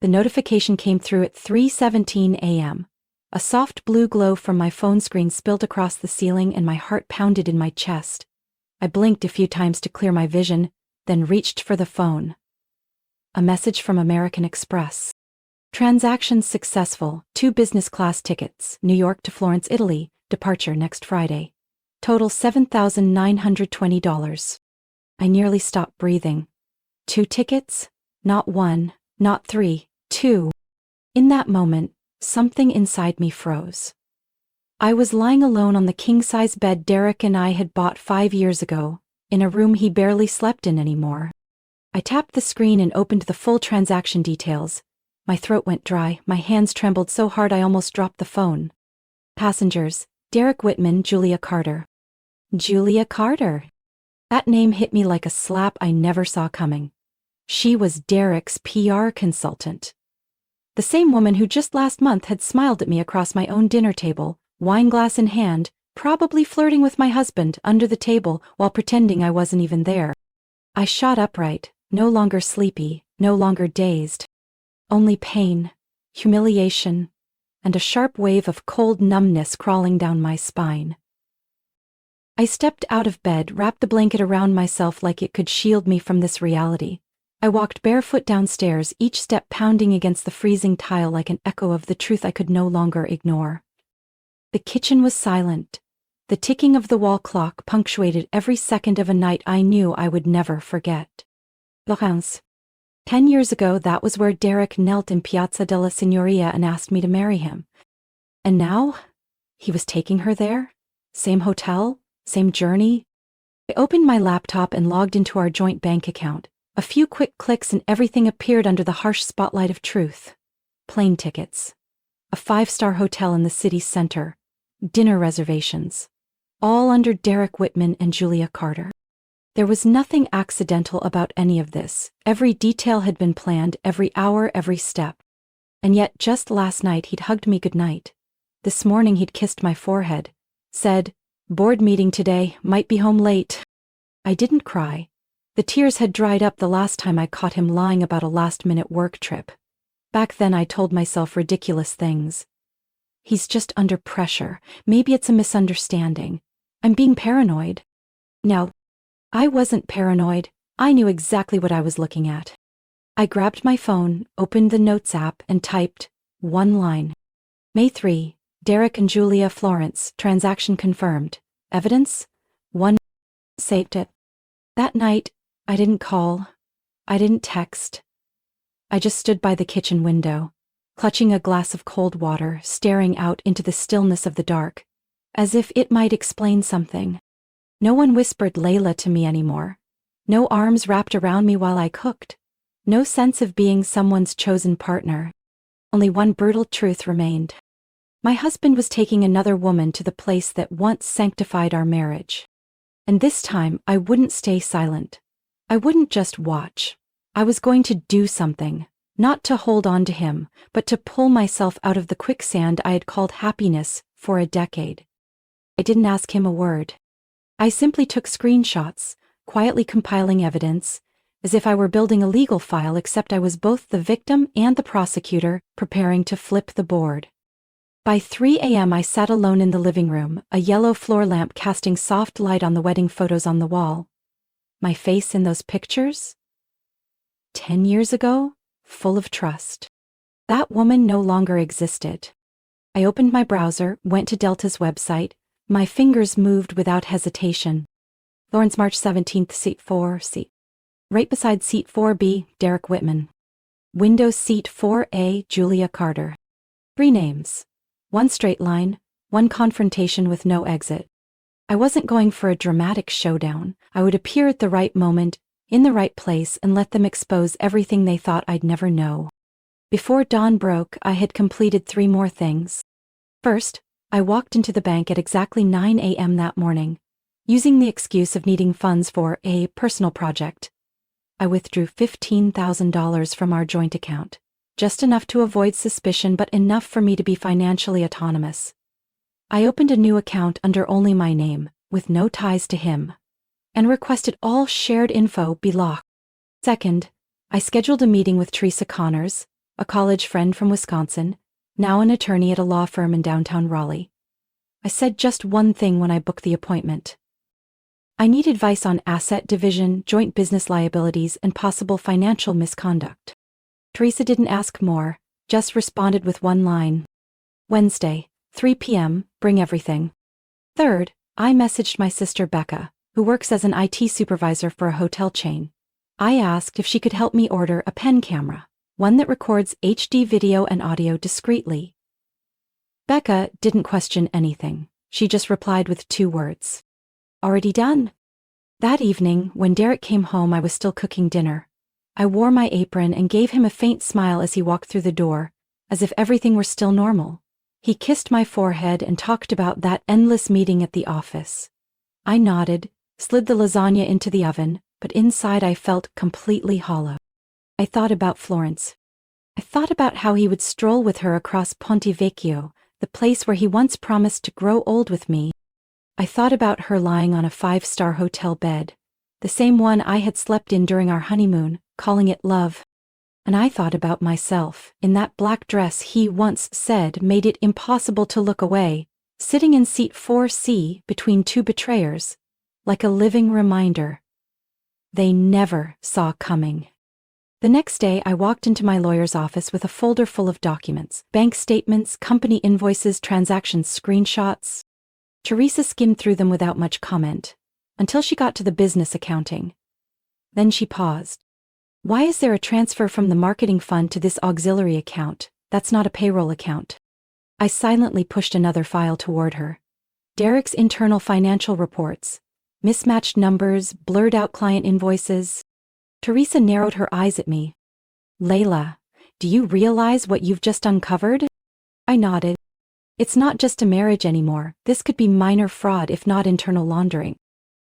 The notification came through at 3:17 a.m. A soft blue glow from my phone screen spilled across the ceiling and my heart pounded in my chest. I blinked a few times to clear my vision, then reached for the phone. A message from American Express. Transaction successful, 2 business class tickets, New York to Florence, Italy, departure next Friday. Total $7,920. I nearly stopped breathing. 2 tickets? Not 1, not 3, 2. In that moment, something inside me froze. I was lying alone on the king-size bed Derek and I had bought 5 years ago, in a room he barely slept in anymore. I tapped the screen and opened the full transaction details. My throat went dry, my hands trembled so hard I almost dropped the phone. Passengers, Derek Whitman, Julia Carter. Julia Carter. That name hit me like a slap I never saw coming. She was Derek's PR consultant. The same woman who just last month had smiled at me across my own dinner table, wine glass in hand, probably flirting with my husband under the table while pretending I wasn't even there. I shot upright, no longer sleepy, no longer dazed. Only pain, humiliation, and a sharp wave of cold numbness crawling down my spine. I stepped out of bed, wrapped the blanket around myself like it could shield me from this reality. I walked barefoot downstairs, each step pounding against the freezing tile like an echo of the truth I could no longer ignore. The kitchen was silent. The ticking of the wall clock punctuated every second of a night I knew I would never forget. Florence. 10 years ago, that was where Derek knelt in Piazza della Signoria and asked me to marry him. And now? He was taking her there? Same hotel? Same journey? I opened my laptop and logged into our joint bank account. A few quick clicks and everything appeared under the harsh spotlight of truth. Plane tickets. A 5-star hotel in the city center. Dinner reservations. All under Derek Whitman and Julia Carter. There was nothing accidental about any of this. Every detail had been planned, every hour, every step. And yet just last night he'd hugged me goodnight. This morning he'd kissed my forehead. Said, "Board meeting today, might be home late." I didn't cry. The tears had dried up the last time I caught him lying about a last-minute work trip. Back then I told myself ridiculous things. He's just under pressure. Maybe it's a misunderstanding. I'm being paranoid. No, I wasn't paranoid. I knew exactly what I was looking at. I grabbed my phone, opened the Notes app, and typed one line. May 3, Derek and Julia, Florence, transaction confirmed. Evidence? 1. Saved it. That night, I didn't call. I didn't text. I just stood by the kitchen window, clutching a glass of cold water, staring out into the stillness of the dark, as if it might explain something. No one whispered Layla to me anymore. No arms wrapped around me while I cooked. No sense of being someone's chosen partner. Only one brutal truth remained. My husband was taking another woman to the place that once sanctified our marriage. And this time, I wouldn't stay silent. I wouldn't just watch. I was going to do something, not to hold on to him, but to pull myself out of the quicksand I had called happiness for a decade. I didn't ask him a word. I simply took screenshots, quietly compiling evidence, as if I were building a legal file, except I was both the victim and the prosecutor, preparing to flip the board. By 3 a.m. I sat alone in the living room, a yellow floor lamp casting soft light on the wedding photos on the wall. My face in those pictures? 10 years ago? Full of trust. That woman no longer existed. I opened my browser, went to Delta's website. My fingers moved without hesitation. Florence, March 17th, seat 4C. Right beside seat 4B, Derek Whitman. Windows seat 4A, Julia Carter. 3 names. 1 straight line, 1 confrontation with no exit. I wasn't going for a dramatic showdown. I would appear at the right moment, in the right place, and let them expose everything they thought I'd never know. Before dawn broke, I had completed 3 more things. First, I walked into the bank at exactly 9 a.m. that morning, using the excuse of needing funds for a personal project. I withdrew $15,000 from our joint account, just enough to avoid suspicion but enough for me to be financially autonomous. I opened a new account under only my name, with no ties to him, and requested all shared info be locked. Second, I scheduled a meeting with Teresa Connors, a college friend from Wisconsin, now an attorney at a law firm in downtown Raleigh. I said just one thing when I booked the appointment. I need advice on asset division, joint business liabilities, and possible financial misconduct. Teresa didn't ask more, just responded with one line. Wednesday, 3 p.m., bring everything. Third, I messaged my sister Becca, who works as an IT supervisor for a hotel chain. I asked if she could help me order a pen camera, one that records HD video and audio discreetly. Becca didn't question anything. She just replied with 2 words. Already done. That evening, when Derek came home, I was still cooking dinner. I wore my apron and gave him a faint smile as he walked through the door, as if everything were still normal. He kissed my forehead and talked about that endless meeting at the office. I nodded, slid the lasagna into the oven, but inside I felt completely hollow. I thought about Florence. I thought about how he would stroll with her across Ponte Vecchio, the place where he once promised to grow old with me. I thought about her lying on a 5-star hotel bed, the same one I had slept in during our honeymoon, calling it love. And I thought about myself, in that black dress he once said made it impossible to look away, sitting in seat 4C between 2 betrayers, like a living reminder. They never saw coming. The next day, I walked into my lawyer's office with a folder full of documents, bank statements, company invoices, transaction screenshots. Teresa skimmed through them without much comment, until she got to the business accounting. Then she paused. Why is there a transfer from the marketing fund to this auxiliary account? That's not a payroll account. I silently pushed another file toward her. Derek's internal financial reports. Mismatched numbers, blurred out client invoices. Teresa narrowed her eyes at me. Layla, do you realize what you've just uncovered? I nodded. It's not just a marriage anymore. This could be minor fraud if not internal laundering.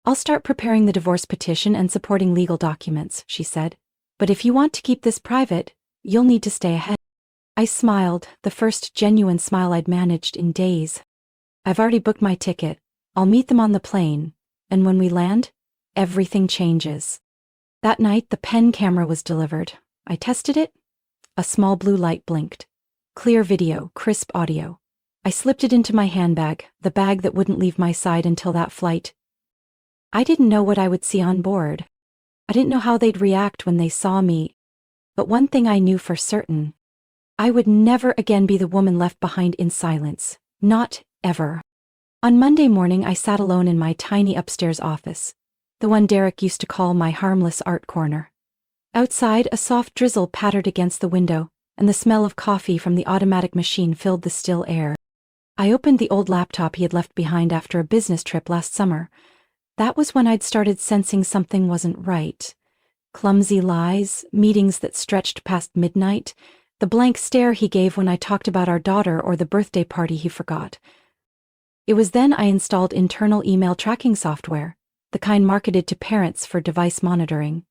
I'll start preparing the divorce petition and supporting legal documents, she said. But if you want to keep this private, you'll need to stay ahead. I smiled, the first genuine smile I'd managed in days. I've already booked my ticket. I'll meet them on the plane. And when we land, everything changes. That night, the pen camera was delivered. I tested it. A small blue light blinked. Clear video, crisp audio. I slipped it into my handbag, the bag that wouldn't leave my side until that flight. I didn't know what I would see on board. I didn't know how they'd react when they saw me. But one thing I knew for certain. I would never again be the woman left behind in silence. Not ever. On Monday morning, I sat alone in my tiny upstairs office, the one Derek used to call my harmless art corner. Outside, a soft drizzle pattered against the window, and the smell of coffee from the automatic machine filled the still air. I opened the old laptop he had left behind after a business trip last summer. That was when I'd started sensing something wasn't right. Clumsy lies, meetings that stretched past midnight, the blank stare he gave when I talked about our daughter or the birthday party he forgot. It was then I installed internal email tracking software, the kind marketed to parents for device monitoring.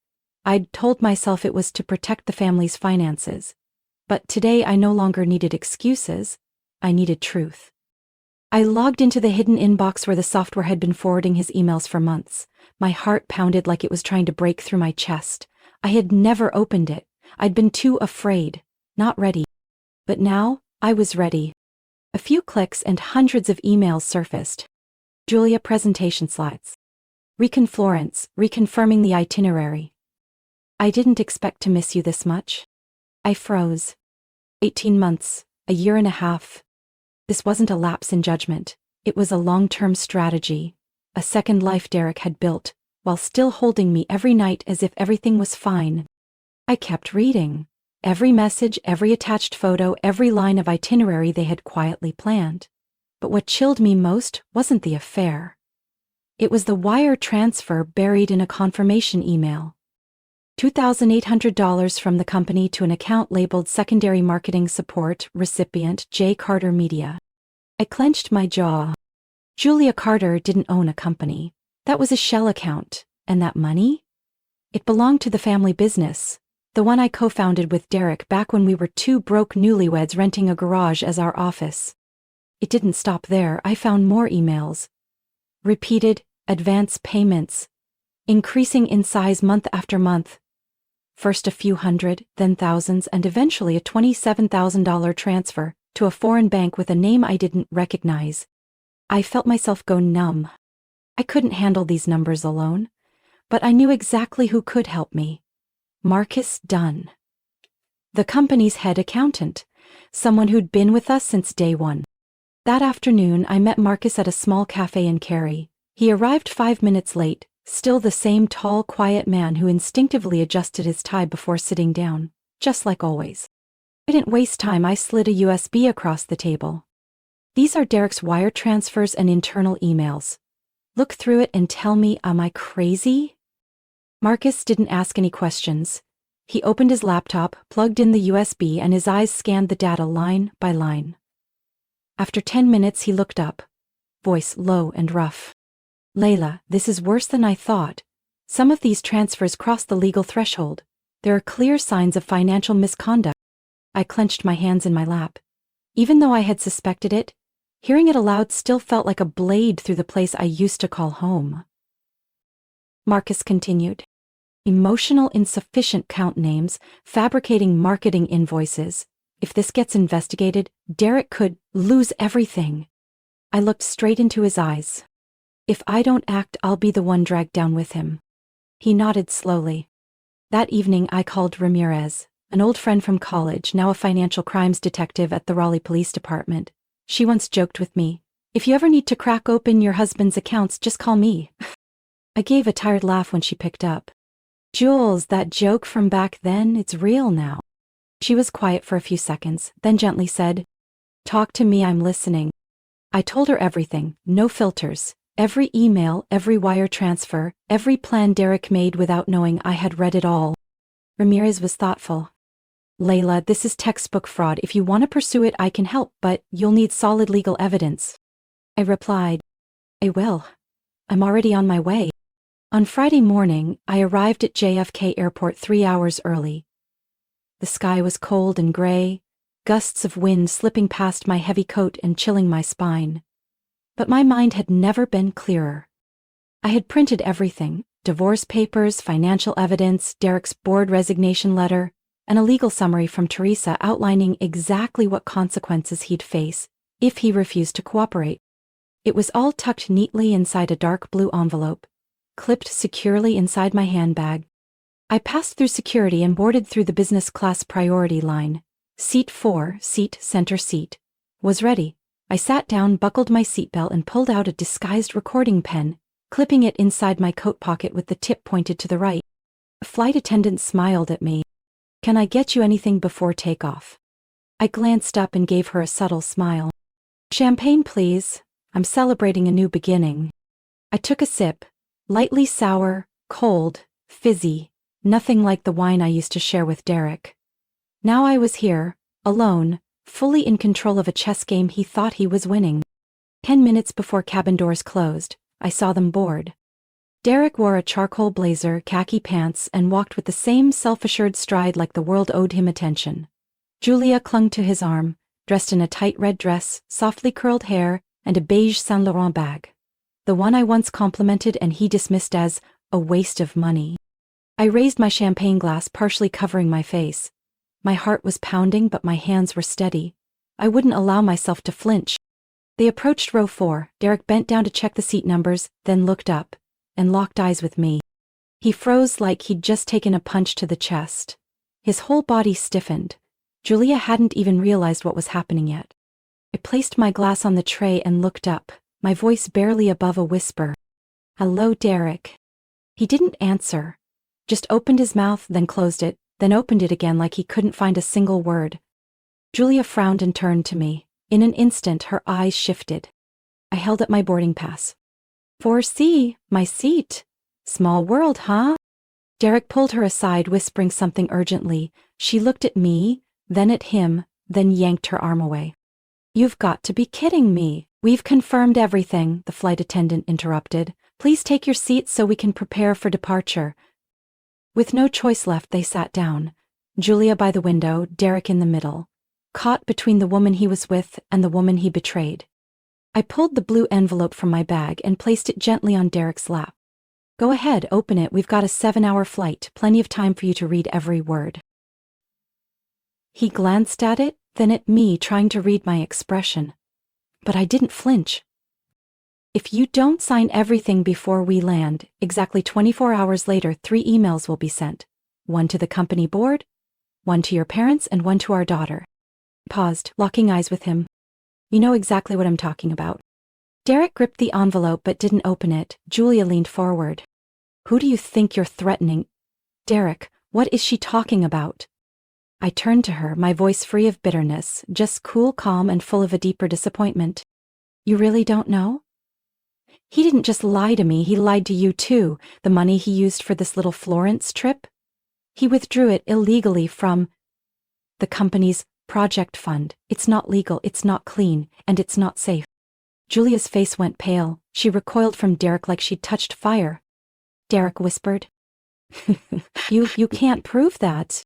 I'd told myself it was to protect the family's finances. But today I no longer needed excuses. I needed truth. I logged into the hidden inbox where the software had been forwarding his emails for months. My heart pounded like it was trying to break through my chest. I had never opened it. I'd been too afraid, not ready. But now, I was ready. A few clicks and hundreds of emails surfaced. Julia presentation slides. Florence, reconfirming the itinerary. I didn't expect to miss you this much. I froze. 18 months, a year and a half. This wasn't a lapse in judgment. It was a long-term strategy. A second life Derek had built, while still holding me every night as if everything was fine. I kept reading. Every message, every attached photo, every line of itinerary they had quietly planned. But what chilled me most wasn't the affair. It was the wire transfer buried in a confirmation email. $2,800 from the company to an account labeled Secondary Marketing Support, recipient J. Carter Media. I clenched my jaw. Julia Carter didn't own a company. That was a shell account. And that money? It belonged to the family business, the one I co-founded with Derek back when we were 2 broke newlyweds renting a garage as our office. It didn't stop there. I found more emails. Repeated, advance payments, increasing in size month after month. First a few hundred, then thousands, and eventually a $27,000 transfer to a foreign bank with a name I didn't recognize. I felt myself go numb. I couldn't handle these numbers alone, but I knew exactly who could help me. Marcus Dunn. The company's head accountant, someone who'd been with us since day one. That afternoon, I met Marcus at a small cafe in Cary. He arrived 5 minutes late, still the same tall, quiet man who instinctively adjusted his tie before sitting down, just like always. I didn't waste time. I slid a USB across the table. These are Derek's wire transfers and internal emails. Look through it and tell me, am I crazy? Marcus didn't ask any questions. He opened his laptop, plugged in the USB, and his eyes scanned the data line by line. After 10 minutes, he looked up, voice low and rough. Layla, this is worse than I thought. Some of these transfers cross the legal threshold. There are clear signs of financial misconduct. I clenched my hands in my lap. Even though I had suspected it, hearing it aloud still felt like a blade through the place I used to call home. Marcus continued. Emotional insufficient count names, fabricating marketing invoices. If this gets investigated, Derek could lose everything. I looked straight into his eyes. If I don't act, I'll be the one dragged down with him. He nodded slowly. That evening I called Ramirez, an old friend from college, now a financial crimes detective at the Raleigh Police Department. She once joked with me, if you ever need to crack open your husband's accounts, just call me. I gave a tired laugh when she picked up. Jules, that joke from back then, it's real now. She was quiet for a few seconds, then gently said, talk to me, I'm listening. I told her everything, no filters. Every email, every wire transfer, every plan Derek made without knowing I had read it all. Ramirez was thoughtful. Layla, this is textbook fraud. If you want to pursue it, I can help, but you'll need solid legal evidence. I replied, I will. I'm already on my way. On Friday morning, I arrived at JFK Airport 3 hours early. The sky was cold and gray, gusts of wind slipping past my heavy coat and chilling my spine. But my mind had never been clearer. I had printed everything, divorce papers, financial evidence, Derek's board resignation letter, and a legal summary from Teresa outlining exactly what consequences he'd face if he refused to cooperate. It was all tucked neatly inside a dark blue envelope, clipped securely inside my handbag. I passed through security and boarded through the business class priority line. Seat 4, center seat, was ready. I sat down, buckled my seatbelt, and pulled out a disguised recording pen, clipping it inside my coat pocket with the tip pointed to the right. A flight attendant smiled at me. Can I get you anything before takeoff? I glanced up and gave her a subtle smile. Champagne, please. I'm celebrating a new beginning. I took a sip. Lightly sour, cold, fizzy, nothing like the wine I used to share with Derek. Now I was here, alone, fully in control of a chess game he thought he was winning. 10 minutes before cabin doors closed, I saw them board. Derek wore a charcoal blazer, khaki pants, and walked with the same self-assured stride like the world owed him attention. Julia clung to his arm, dressed in a tight red dress, softly curled hair, and a beige Saint Laurent bag. The one I once complimented and he dismissed as a waste of money. I raised my champagne glass, partially covering my face. My heart was pounding, but my hands were steady. I wouldn't allow myself to flinch. They approached row 4. Derek bent down to check the seat numbers, then looked up, and locked eyes with me. He froze like he'd just taken a punch to the chest. His whole body stiffened. Julia hadn't even realized what was happening yet. I placed my glass on the tray and looked up, my voice barely above a whisper. Hello, Derek. He didn't answer, just opened his mouth, then closed it, then opened it again like he couldn't find a single word. Julia frowned and turned to me. In an instant, her eyes shifted. I held up my boarding pass. 4C, my seat. Small world, huh? Derek pulled her aside, whispering something urgently. She looked at me, then at him, then yanked her arm away. You've got to be kidding me. We've confirmed everything, the flight attendant interrupted. Please take your seats so we can prepare for departure. With no choice left, they sat down. Julia by the window, Derek in the middle, caught between the woman he was with and the woman he betrayed. I pulled the blue envelope from my bag and placed it gently on Derek's lap. Go ahead, open it. We've got a 7-hour flight, plenty of time for you to read every word. He glanced at it, then at me, trying to read my expression. But I didn't flinch. If you don't sign everything before we land, exactly 24 hours later, 3 emails will be sent. 1 to the company board, 1 to your parents, and 1 to our daughter. Paused, locking eyes with him. You know exactly what I'm talking about. Derek gripped the envelope but didn't open it. Julia leaned forward. Who do you think you're threatening? Derek, what is she talking about? I turned to her, my voice free of bitterness, just cool, calm, and full of a deeper disappointment. You really don't know? He didn't just lie to me, he lied to you too. The money he used for this little Florence trip? He withdrew it illegally from the company's project fund. It's not legal, it's not clean, and it's not safe. Julia's face went pale. She recoiled from Derek like she'd touched fire. Derek whispered. You can't prove that.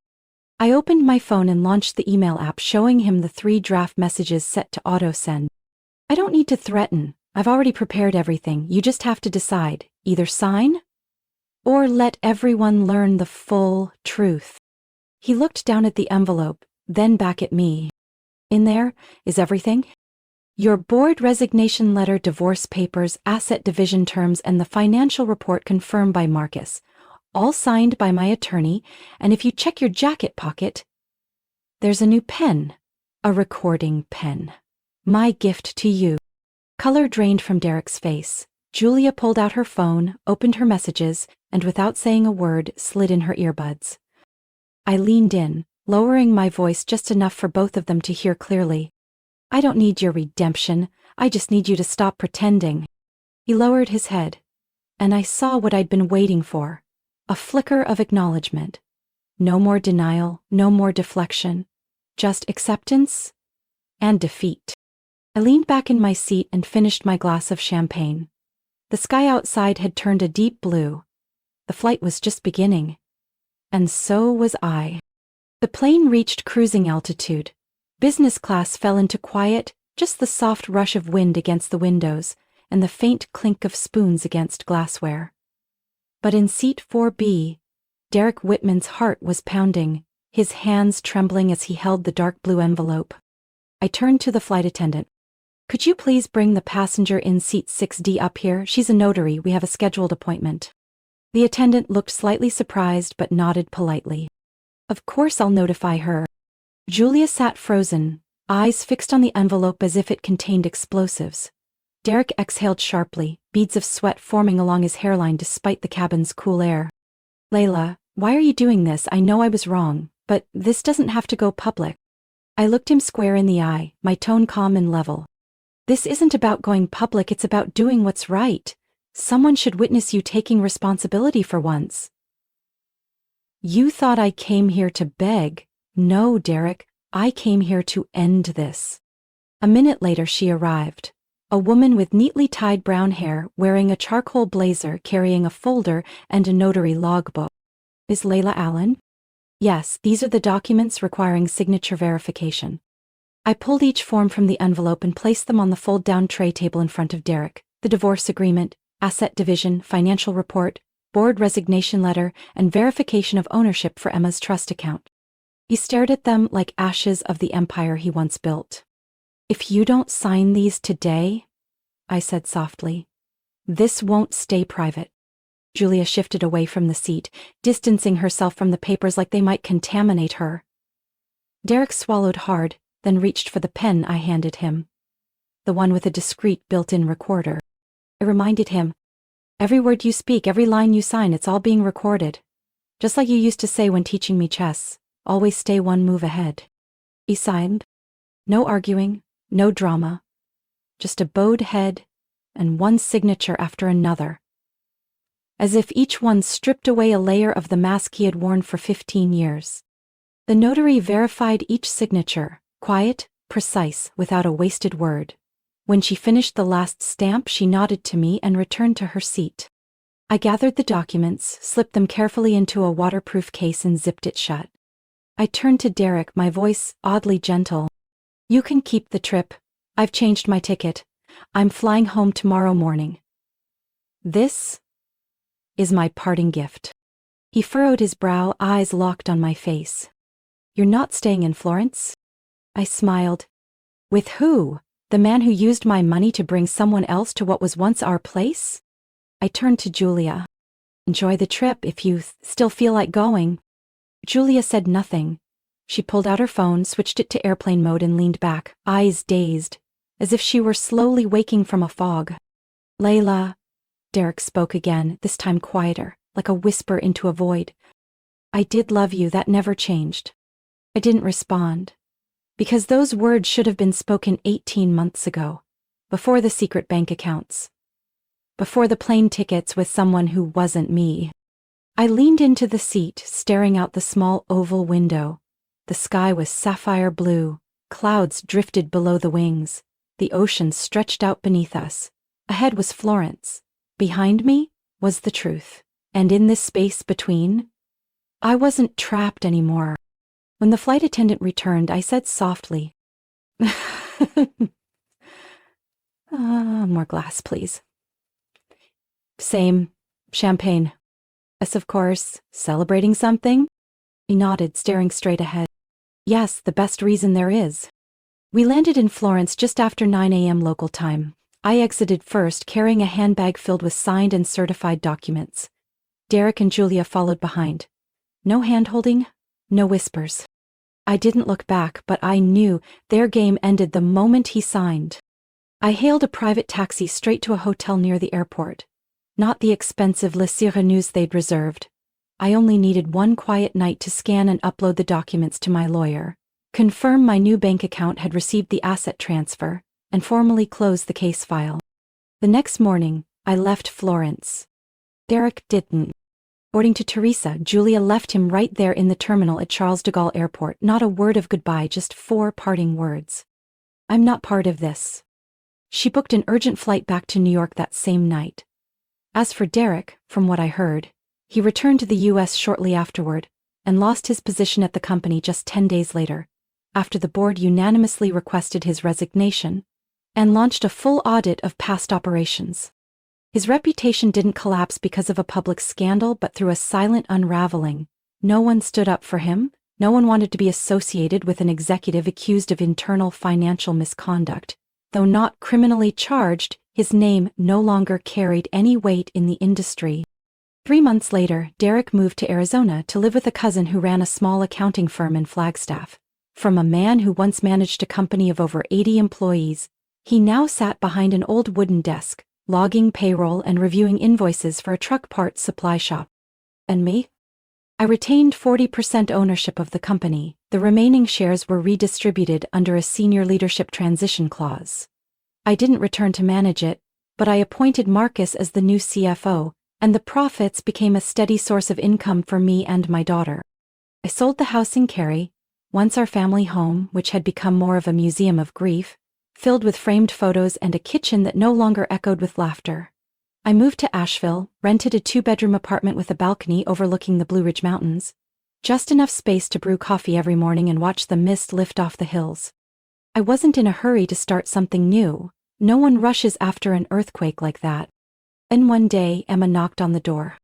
I opened my phone and launched the email app, showing him the 3 draft messages set to auto-send. I don't need to threaten. I've already prepared everything. You just have to decide. Either sign or let everyone learn the full truth. He looked down at the envelope, then back at me. In there is everything. Your board resignation letter, divorce papers, asset division terms, and the financial report confirmed by Marcus. All signed by my attorney, and if you check your jacket pocket, there's a new pen. A recording pen. My gift to you. Color drained from Derek's face. Julia pulled out her phone, opened her messages, and without saying a word, slid in her earbuds. I leaned in, lowering my voice just enough for both of them to hear clearly. I don't need your redemption, I just need you to stop pretending. He lowered his head, and I saw what I'd been waiting for. A flicker of acknowledgement. No more denial, no more deflection. Just acceptance and defeat. I leaned back in my seat and finished my glass of champagne. The sky outside had turned a deep blue. The flight was just beginning. And so was I. The plane reached cruising altitude. Business class fell into quiet, just the soft rush of wind against the windows, and the faint clink of spoons against glassware. But in seat 4B, Derek Whitman's heart was pounding, his hands trembling as he held the dark blue envelope. I turned to the flight attendant. Could you please bring the passenger in seat 6D up here? She's a notary, we have a scheduled appointment. The attendant looked slightly surprised but nodded politely. Of course I'll notify her. Julia sat frozen, eyes fixed on the envelope as if it contained explosives. Derek exhaled sharply, beads of sweat forming along his hairline despite the cabin's cool air. Layla, why are you doing this? I know I was wrong, but this doesn't have to go public. I looked him square in the eye, my tone calm and level. This isn't about going public, it's about doing what's right. Someone should witness you taking responsibility for once. You thought I came here to beg. No, Derek, I came here to end this. A minute later she arrived. A woman with neatly tied brown hair, wearing a charcoal blazer, carrying a folder and a notary logbook. Is Layla Allen? Yes, these are the documents requiring signature verification. I pulled each form from the envelope and placed them on the fold-down tray table in front of Derek. The divorce agreement, asset division, financial report, board resignation letter, and verification of ownership for Emma's trust account. He stared at them like ashes of the empire he once built. If you don't sign these today, I said softly, this won't stay private. Julia shifted away from the seat, distancing herself from the papers like they might contaminate her. Derek swallowed hard, then reached for the pen I handed him. The one with a discreet built-in recorder. I reminded him, every word you speak, every line you sign, it's all being recorded. Just like you used to say when teaching me chess, always stay one move ahead. He signed. No arguing, no drama. Just a bowed head and one signature after another. As if each one stripped away a layer of the mask he had worn for 15 years. The notary verified each signature, quiet, precise, without a wasted word. When she finished the last stamp, she nodded to me and returned to her seat. I gathered the documents, slipped them carefully into a waterproof case and zipped it shut. I turned to Derek, my voice oddly gentle. You can keep the trip. I've changed my ticket. I'm flying home tomorrow morning. This? is my parting gift." He furrowed his brow, eyes locked on my face. "You're not staying in Florence?" I smiled. "With who? The man who used my money to bring someone else to what was once our place?" I turned to Julia. "Enjoy the trip if you still feel like going." Julia said nothing. She pulled out her phone, switched it to airplane mode and leaned back, eyes dazed, as if she were slowly waking from a fog. "Layla," Derek spoke again, this time quieter, like a whisper into a void. "I did love you, that never changed." I didn't respond, because those words should have been spoken 18 months ago, before the secret bank accounts, before the plane tickets with someone who wasn't me. I leaned into the seat, staring out the small oval window. The sky was sapphire blue, clouds drifted below the wings, the ocean stretched out beneath us. Ahead was Florence. Behind me was the truth. And in this space between, I wasn't trapped anymore. When the flight attendant returned, I said softly, "More glass, please." "Same. Champagne." "Yes, of course. Celebrating something?" He nodded, staring straight ahead. "Yes, the best reason there is." We landed in Florence just after 9 a.m. local time. I exited first, carrying a handbag filled with signed and certified documents. Derek and Julia followed behind. No hand-holding, no whispers. I didn't look back, but I knew their game ended the moment he signed. I hailed a private taxi straight to a hotel near the airport. Not the expensive Le Sireneuse they'd reserved. I only needed one quiet night to scan and upload the documents to my lawyer, confirm my new bank account had received the asset transfer, and formally close the case file. The next morning, I left Florence. Derek didn't. According to Teresa, Julia left him right there in the terminal at Charles de Gaulle Airport, not a word of goodbye, just 4 parting words. "I'm not part of this." She booked an urgent flight back to New York that same night. As for Derek, from what I heard, he returned to the U.S. shortly afterward, and lost his position at the company just 10 days later, after the board unanimously requested his resignation, and launched a full audit of past operations. His reputation didn't collapse because of a public scandal, but through a silent unraveling. No one stood up for him, no one wanted to be associated with an executive accused of internal financial misconduct. Though not criminally charged, his name no longer carried any weight in the industry. 3 months later, Derek moved to Arizona to live with a cousin who ran a small accounting firm in Flagstaff. From a man who once managed a company of over 80 employees, he now sat behind an old wooden desk, logging payroll and reviewing invoices for a truck parts supply shop. And me? I retained 40% ownership of the company. The remaining shares were redistributed under a senior leadership transition clause. I didn't return to manage it, but I appointed Marcus as the new CFO, and the profits became a steady source of income for me and my daughter. I sold the house in Cary, once our family home, which had become more of a museum of grief, filled with framed photos and a kitchen that no longer echoed with laughter. I moved to Asheville, rented a 2-bedroom apartment with a balcony overlooking the Blue Ridge Mountains. Just enough space to brew coffee every morning and watch the mist lift off the hills. I wasn't in a hurry to start something new. No one rushes after an earthquake like that. Then one day, Emma knocked on the door.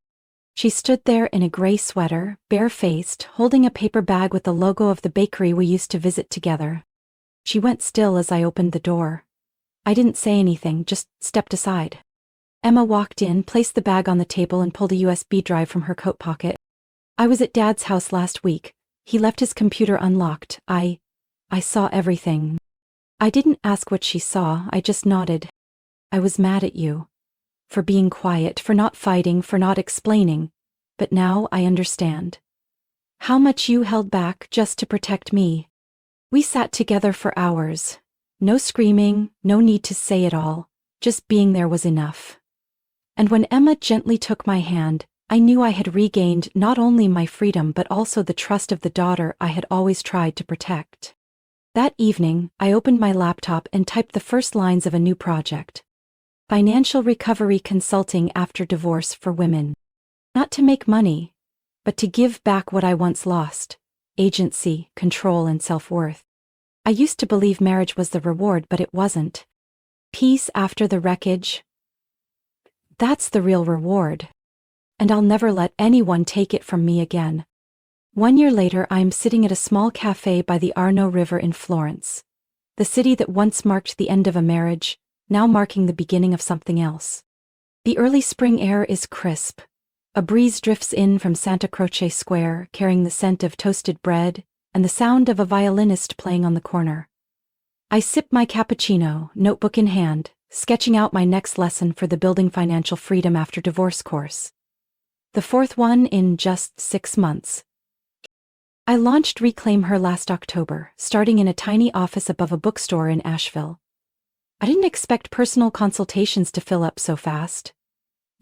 She stood there in a gray sweater, bare-faced, holding a paper bag with the logo of the bakery we used to visit together. She went still as I opened the door. I didn't say anything, just stepped aside. Emma walked in, placed the bag on the table and pulled a USB drive from her coat pocket. "I was at Dad's house last week. He left his computer unlocked. I saw everything." I didn't ask what she saw, I just nodded. "I was mad at you. For being quiet, for not fighting, for not explaining. But now I understand. How much you held back just to protect me." We sat together for hours. No screaming, no need to say it all. Just being there was enough. And when Emma gently took my hand, I knew I had regained not only my freedom but also the trust of the daughter I had always tried to protect. That evening, I opened my laptop and typed the first lines of a new project. Financial recovery consulting after divorce for women. Not to make money, but to give back what I once lost: agency, control, and self-worth. I used to believe marriage was the reward, but it wasn't. Peace after the wreckage. That's the real reward. and I'll never let anyone take it from me again. 1 year later, I am sitting at a small cafe by the Arno River in Florence. The city that once marked the end of a marriage, now marking the beginning of something else. The early spring air is crisp. A breeze drifts in from Santa Croce Square, carrying the scent of toasted bread and the sound of a violinist playing on the corner. I sip my cappuccino, notebook in hand, sketching out my next lesson for the Building Financial Freedom After Divorce course. The fourth one in just 6 months. I launched Reclaim Her last October, starting in a tiny office above a bookstore in Asheville. I didn't expect personal consultations to fill up so fast.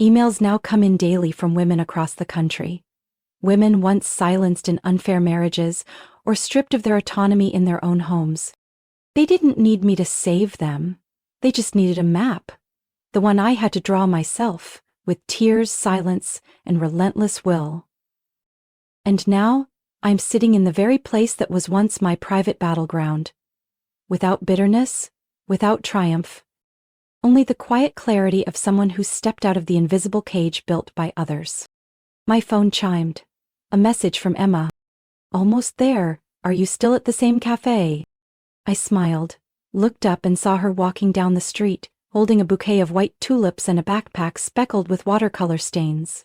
Emails now come in daily from women across the country. Women once silenced in unfair marriages or stripped of their autonomy in their own homes. They didn't need me to save them. They just needed a map. The one I had to draw myself, with tears, silence, and relentless will. And now, I'm sitting in the very place that was once my private battleground. Without bitterness, without triumph. Only the quiet clarity of someone who stepped out of the invisible cage built by others. My phone chimed. A message from Emma. "Almost there. Are you still at the same cafe?" I smiled, looked up and saw her walking down the street, holding a bouquet of white tulips and a backpack speckled with watercolor stains.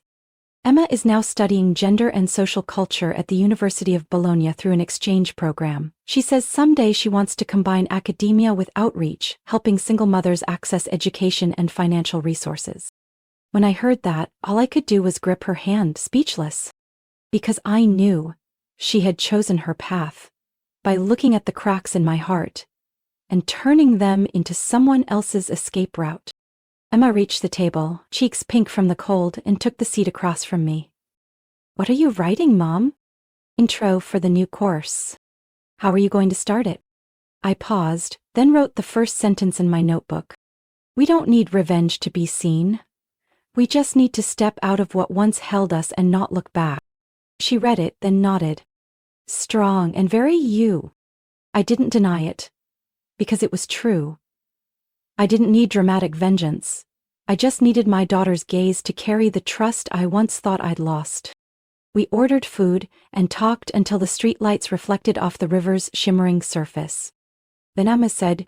Emma is now studying gender and social culture at the University of Bologna through an exchange program. She says someday she wants to combine academia with outreach, helping single mothers access education and financial resources. When I heard that, all I could do was grip her hand, speechless. Because I knew she had chosen her path by looking at the cracks in my heart and turning them into someone else's escape route. Emma reached the table, cheeks pink from the cold, and took the seat across from me. "What are you writing, Mom?" "Intro for the new course." "How are you going to start it?" I paused, then wrote the first sentence in my notebook. "We don't need revenge to be seen. We just need to step out of what once held us and not look back." She read it, then nodded. Strong and very you. I didn't deny it. Because it was true. I didn't need dramatic vengeance. I just needed my daughter's gaze to carry the trust I once thought I'd lost. We ordered food and talked until the streetlights reflected off the river's shimmering surface. Then Emma said,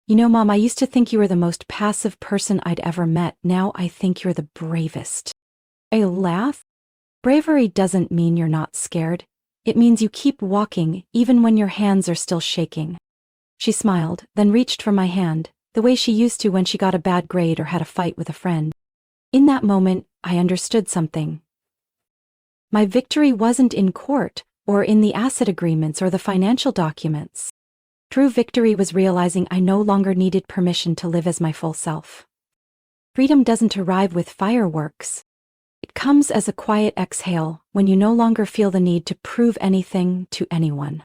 "You know, Mom, I used to think you were the most passive person I'd ever met. Now I think you're the bravest." I laughed. Bravery doesn't mean you're not scared. It means you keep walking even when your hands are still shaking. She smiled, then reached for my hand, the way she used to when she got a bad grade or had a fight with a friend. In that moment, I understood something. My victory wasn't in court, or in the asset agreements or the financial documents. True victory was realizing I no longer needed permission to live as my full self. Freedom doesn't arrive with fireworks. It comes as a quiet exhale when you no longer feel the need to prove anything to anyone.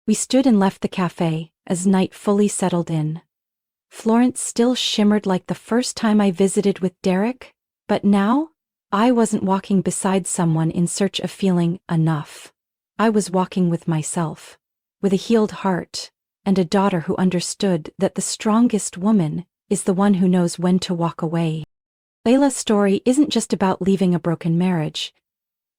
We stood and left the cafe as night fully settled in. Florence still shimmered like the first time I visited with Derek, but now I wasn't walking beside someone in search of feeling enough. I was walking with myself, with a healed heart, and a daughter who understood that the strongest woman is the one who knows when to walk away. Layla's story isn't just about leaving a broken marriage.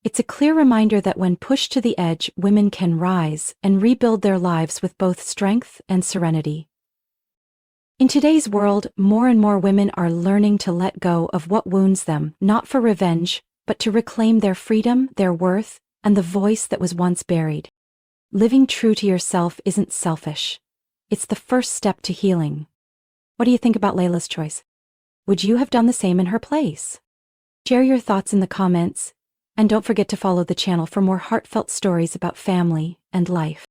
It's a clear reminder that when pushed to the edge, women can rise and rebuild their lives with both strength and serenity. In today's world, more and more women are learning to let go of what wounds them, not for revenge, but to reclaim their freedom, their worth, and the voice that was once buried. Living true to yourself isn't selfish. It's the first step to healing. What do you think about Layla's choice? Would you have done the same in her place? Share your thoughts in the comments, and don't forget to follow the channel for more heartfelt stories about family and life.